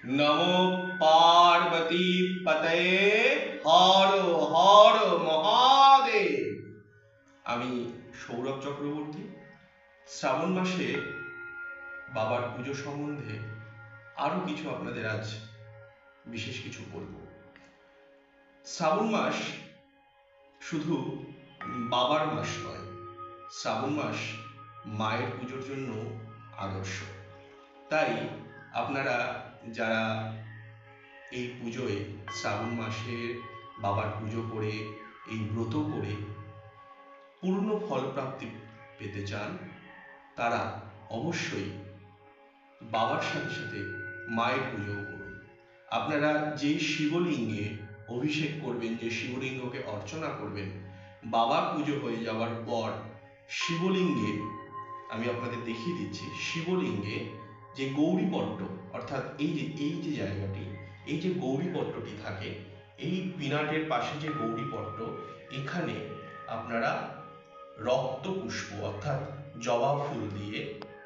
নমো পার্বতী পতয়ে হর হর মহাদেব। আমি সৌরভ চক্রবর্তী। শ্রাবণ মাসে বাবার পুজো সম্বন্ধে আরো কিছু আপনাদের আজ বিশেষ কিছু বলবো। শ্রাবণ মাস শুধু বাবার মাস নয়, শ্রাবণ মাস মায়ের পুজোর জন্য আদর্শ। তাই আপনারা যারা এই পুজোয় শ্রাবণ মাসে বাবার পুজো করে এই ব্রত করে পূর্ণ ফল প্রাপ্তি পেতে চান, তারা অবশ্যই বাবার সাথে সাথে মায়ের পুজো করুন। আপনারা যে শিবলিঙ্গে অভিষেক করবেন, যে শিবলিঙ্গকে অর্চনা করবেন, বাবার পুজো হয়ে যাওয়ার পর শিবলিঙ্গে, আমি আপনাদের দেখিয়ে দিচ্ছি, শিবলিঙ্গে যে গৌরীপট্ট, অর্থাৎ এই যে জায়গাটি, এই যে গৌরীপট্টটি থাকে, এই পিনাটের পাশে যে গৌরীপট্ট, এখানে আপনারা রক্ত পুষ্প অর্থাৎ জবা ফুল দিয়ে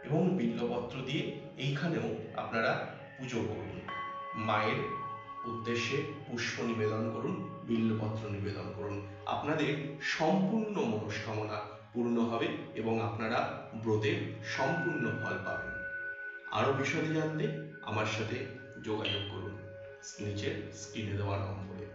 এবং বিল্লপত্র দিয়ে এইখানেও আপনারা পুজো করুন। মায়ের উদ্দেশ্যে পুষ্প নিবেদন করুন, বিল্লপত্র নিবেদন করুন। আপনাদের সম্পূর্ণ মনস্কামনা পূর্ণ হবে এবং আপনারা ব্রতের সম্পূর্ণ ফল পাবেন। আরো বিশদে জানতে আমার সাথে যোগাযোগ করুন নিচের স্ক্রিনে দেওয়া নম্বরে।